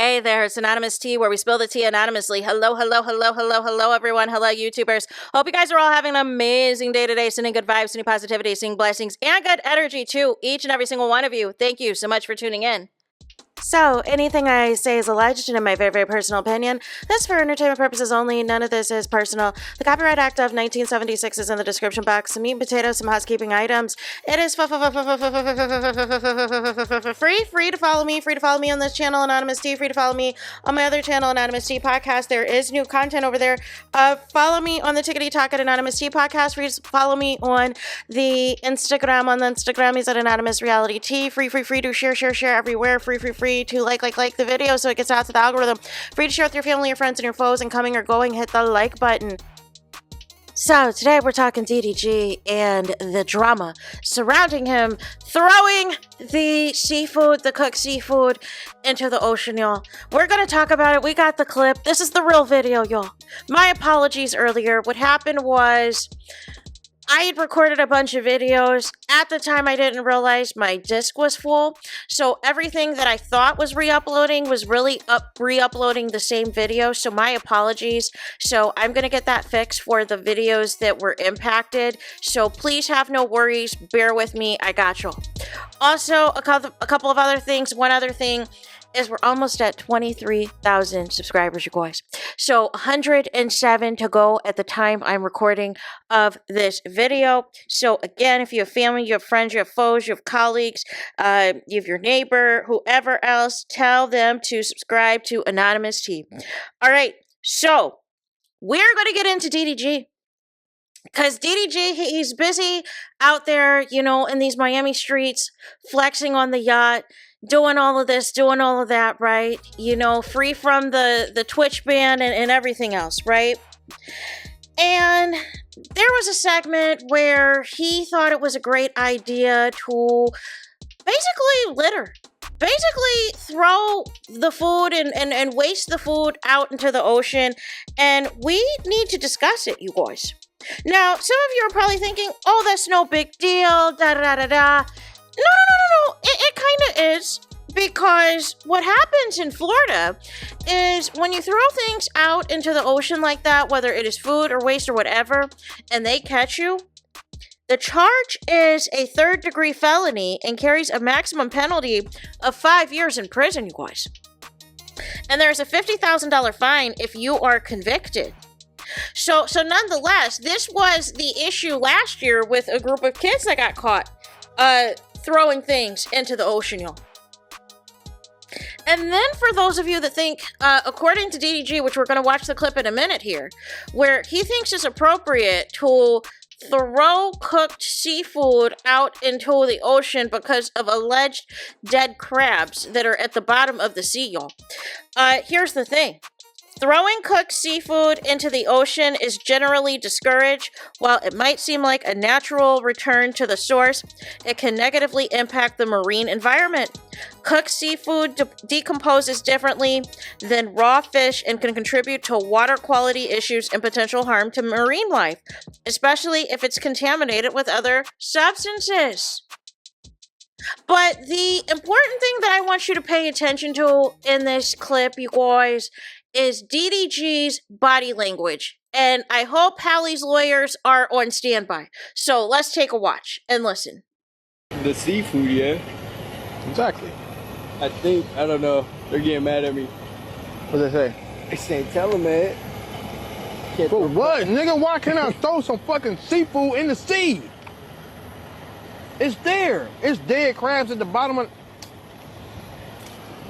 Hey there, it's Anonymous Tea, where we spill the tea anonymously. Hello, everyone. Hello, YouTubers. Hope you guys are all having an amazing day today, sending good vibes, sending positivity, sending blessings, and good energy to each and every single one of you. Thank you so much for tuning in. So, anything I say is alleged and in my very, very personal opinion. This is for entertainment purposes only. None of this is personal. The Copyright Act of 1976 is in the description box. Some meat and potatoes, some housekeeping items. It is free to follow me. Free to follow me on this channel, Anonymous Tea. Free to follow me on my other channel, Anonymous Tea Podcast. There is new content over there. Follow me on the Tickety Talk at Anonymous Tea Podcast. Free to follow me on the Instagram. On the Instagram, he's at AnonymousRealityTV. Free to share everywhere. Free to like the video so it gets out to the algorithm. Free to share with your family, your friends, and your foes, and coming or going, hit the like button. So today we're talking DDG and the drama surrounding him throwing the seafood, the cooked seafood, into the ocean, y'all. We're gonna talk about it. We got the clip. This is the real video, y'all. My apologies earlier. What happened was I had recorded a bunch of videos. At the time, I didn't realize my disk was full. So everything that I thought was re-uploading was really re-uploading the same video. So my apologies. So I'm going to get that fixed for the videos that were impacted. So please have no worries. Bear with me. I got you. Also, a couple of other things. One other thing is we're almost at 23,000 subscribers, you guys. So 107 to go at the time I'm recording of this video. So again, if you have family, you have friends, you have foes, you have colleagues, you have your neighbor, whoever else, tell them to subscribe to Anonymous Tea. All right, so we're going to get into DDG. Because DDG, he's busy out there, you know, in these Miami streets, flexing on the yacht, doing all of this, doing all of that, right? You know, free from the Twitch ban and everything else, right? And there was a segment where he thought it was a great idea to basically litter. Basically throw the food and waste the food out into the ocean. And we need to discuss it, you guys. Now, some of you are probably thinking, oh, that's no big deal, da-da-da-da-da. No. It kind of is, because what happens in Florida is when you throw things out into the ocean like that, whether it is food or waste or whatever, and they catch you, the charge is a third-degree felony and carries a maximum penalty of 5 years in prison, you guys. And there's a $50,000 fine if you are convicted. So nonetheless, this was the issue last year with a group of kids that got caught throwing things into the ocean, y'all. And then for those of you that think, according to DDG, which we're going to watch the clip in a minute here, where he thinks it's appropriate to throw cooked seafood out into the ocean because of alleged dead crabs that are at the bottom of the sea, y'all. Here's the thing. Throwing cooked seafood into the ocean is generally discouraged. While it might seem like a natural return to the source, it can negatively impact the marine environment. Cooked seafood decomposes differently than raw fish and can contribute to water quality issues and potential harm to marine life, especially if it's contaminated with other substances. But the important thing that I want you to pay attention to in this clip, you guys, is DDG's body language. And I hope Hallie's lawyers are on standby. So let's take a watch and listen. The seafood, yeah. Exactly. I don't know. They're getting mad at me. What'd they say? They say, tell them, man. For what? Nigga, why can't I throw some fucking seafood in the sea? It's there. It's dead crabs at the bottom of...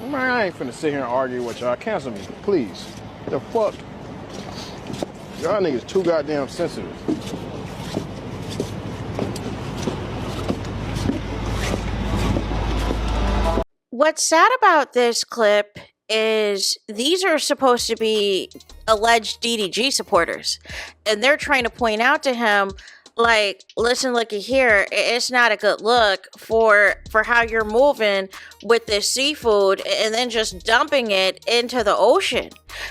Man, I ain't finna sit here and argue with y'all. Cancel me, please. The fuck? Y'all niggas too goddamn sensitive. What's sad about this clip is these are supposed to be alleged DDG supporters. And they're trying to point out to him, like, listen, looky here, it's not a good look for how you're moving with this seafood and then just dumping it into the ocean.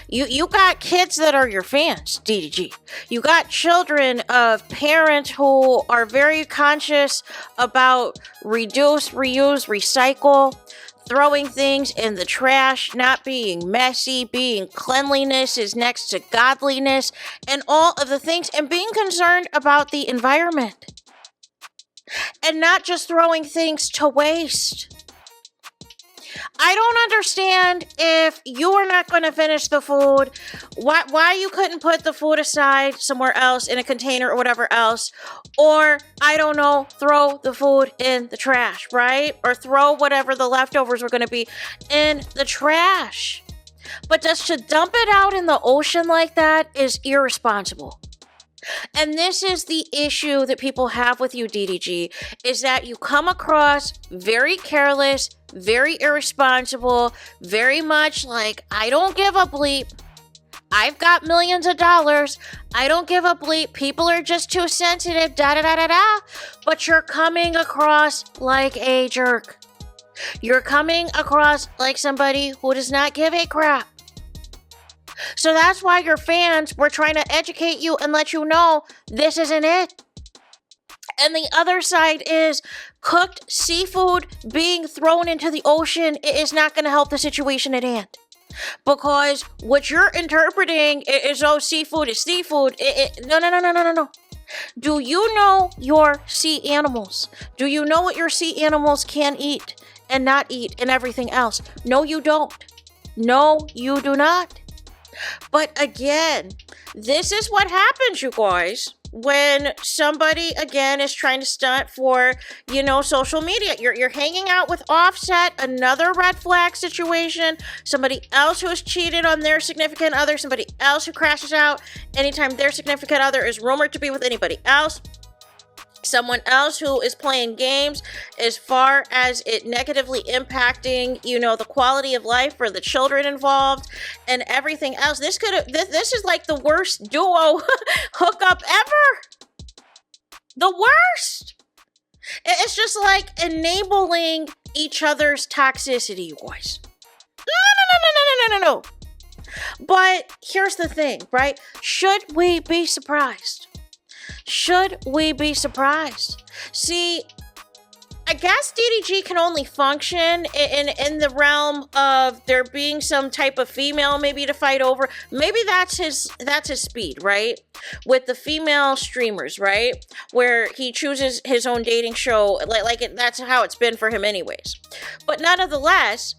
You got kids that are your fans, DDG. You got children of parents who are very conscious about reduce, reuse, recycle. throwing things in the trash, not being messy, being cleanliness is next to godliness, and all of the things, and being concerned about the environment. And not just throwing things to waste. I don't understand if you are not going to finish the food, why you couldn't put the food aside somewhere else in a container or whatever else, or, I don't know, throw the food in the trash, right? Or throw whatever the leftovers were going to be in the trash. But just to dump it out in the ocean like that is irresponsible. And this is the issue that people have with you, DDG, is that you come across very careless, very irresponsible, very much like, I don't give a bleep. I've got millions of dollars. I don't give a bleep. People are just too sensitive, da-da-da-da-da. But you're coming across like a jerk. You're coming across like somebody who does not give a crap. So that's why your fans were trying to educate you and let you know this isn't it. And the other side is cooked seafood being thrown into the ocean is not going to help the situation at hand. Because what you're interpreting is, oh, seafood is seafood. No. Do you know your sea animals? Do you know what your sea animals can eat and not eat and everything else? No, you don't. No, you do not. But again, this is what happens, you guys, when somebody, again, is trying to stunt for, social media. You're hanging out with Offset, another red flag situation, somebody else who has cheated on their significant other, somebody else who crashes out anytime their significant other is rumored to be with anybody else. Someone else who is playing games as far as it negatively impacting, the quality of life for the children involved and everything else. This is like the worst duo hookup ever. The worst. It's just like enabling each other's toxicity, you guys. No. But here's the thing, right? Should we be surprised? Should we be surprised? See, I guess DDG can only function in the realm of there being some type of female maybe to fight over. Maybe that's his speed, right? With the female streamers, right? Where he chooses his own dating show, that's how it's been for him anyways. But nonetheless,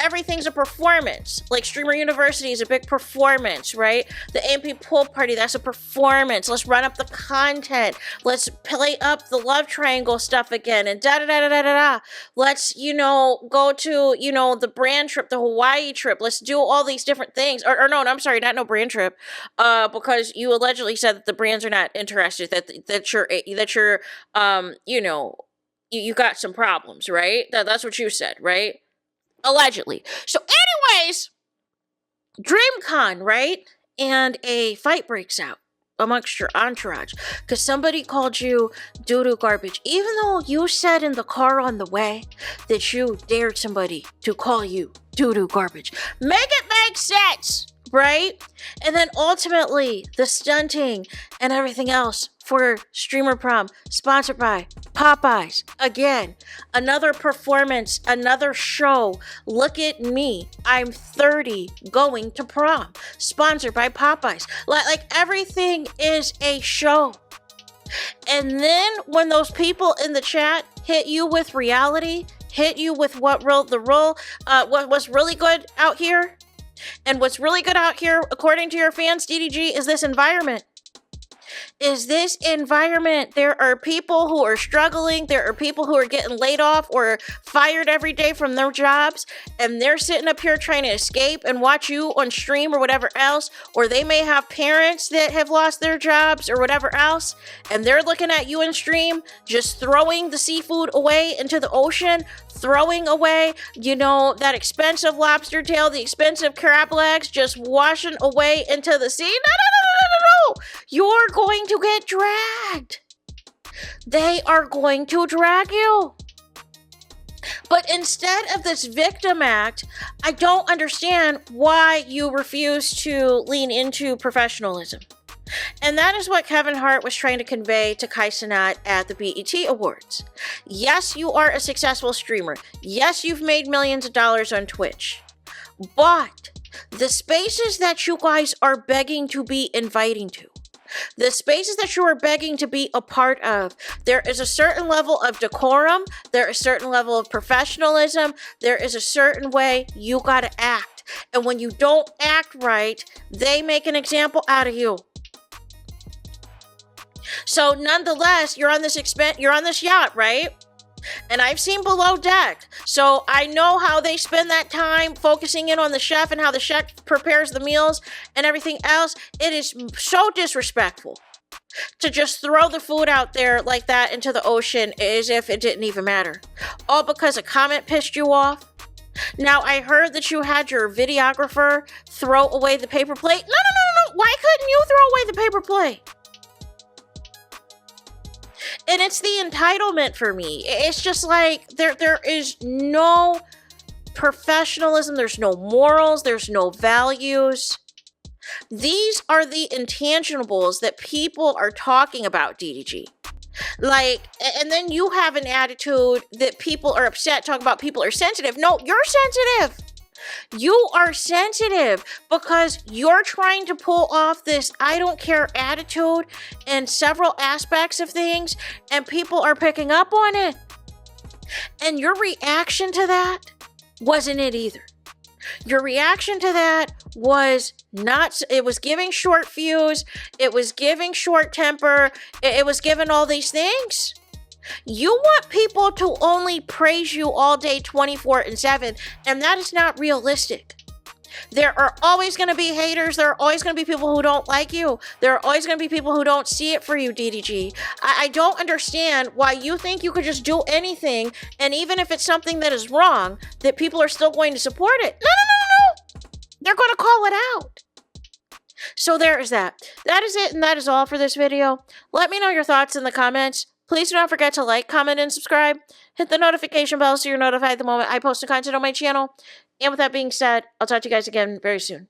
everything's a performance. Like Streamer University is a big performance, right? The AMP pool party, that's a performance. Let's run up the content. Let's play up the love triangle stuff again. And da-da-da-da-da-da. Let's, go to, the brand trip, the Hawaii trip. Let's do all these different things. Or no, I'm sorry, not no brand trip. Because you allegedly said that the brands are not interested, that you're you got some problems, right? That's what you said, right? Allegedly. So anyways, DreamCon, right? And a fight breaks out amongst your entourage because somebody called you doo-doo garbage, even though you said in the car on the way that you dared somebody to call you doo-doo garbage. Make it make sense, right? And then ultimately the stunting and everything else for Streamer Prom, sponsored by Popeyes. Again, another performance, another show. Look at me. I'm 30 going to prom. Sponsored by Popeyes. Like everything is a show. And then when those people in the chat hit you with reality, hit you with what's really good out here, and what's really good out here, according to your fans, DDG, is this environment. There are people who are struggling. There are people who are getting laid off or fired every day from their jobs, and they're sitting up here trying to escape and watch you on stream or whatever else, or they may have parents that have lost their jobs or whatever else, and they're looking at you in stream, just throwing the seafood away into the ocean, throwing away, that expensive lobster tail, the expensive crab legs, just washing away into the sea. No. You're going to get dragged. They are going to drag you. But instead of this victim act, I don't understand why you refuse to lean into professionalism. And that is what Kevin Hart was trying to convey to Kai Cenat at the BET Awards. Yes, you are a successful streamer. Yes, you've made millions of dollars on Twitch. But the spaces that you guys are begging to be inviting to, the spaces that you are begging to be a part of, there is a certain level of decorum, there is a certain level of professionalism, there is a certain way you gotta act. And when you don't act right, they make an example out of you. So nonetheless, you're on this yacht, right? And I've seen Below Deck. So I know how they spend that time focusing in on the chef and how the chef prepares the meals and everything else. It is so disrespectful to just throw the food out there like that into the ocean as if it didn't even matter. All because a comment pissed you off. Now, I heard that you had your videographer throw away the paper plate. No. Why couldn't you throw away the paper plate? And it's the entitlement for me. It's just like there is no professionalism. There's no morals. There's no values. These are the intangibles that people are talking about, DDG. Like, and then you have an attitude that people are upset, talking about people are sensitive. No, you're sensitive. You are sensitive because you're trying to pull off this I don't care attitude in several aspects of things, and people are picking up on it. And your reaction to that wasn't it either. Your reaction to that was not, it was giving short fuse, it was giving short temper, it was giving all these things. You want people to only praise you all day 24/7, and that is not realistic. There are always going to be haters. There are always going to be people who don't like you. There are always going to be people who don't see it for you, DDG. I don't understand why you think you could just do anything, and even if it's something that is wrong, that people are still going to support it. No. They're going to call it out. So there is that. That is it, and that is all for this video. Let me know your thoughts in the comments. Please do not forget to like, comment, and subscribe. Hit the notification bell so you're notified the moment I post new content on my channel. And with that being said, I'll talk to you guys again very soon.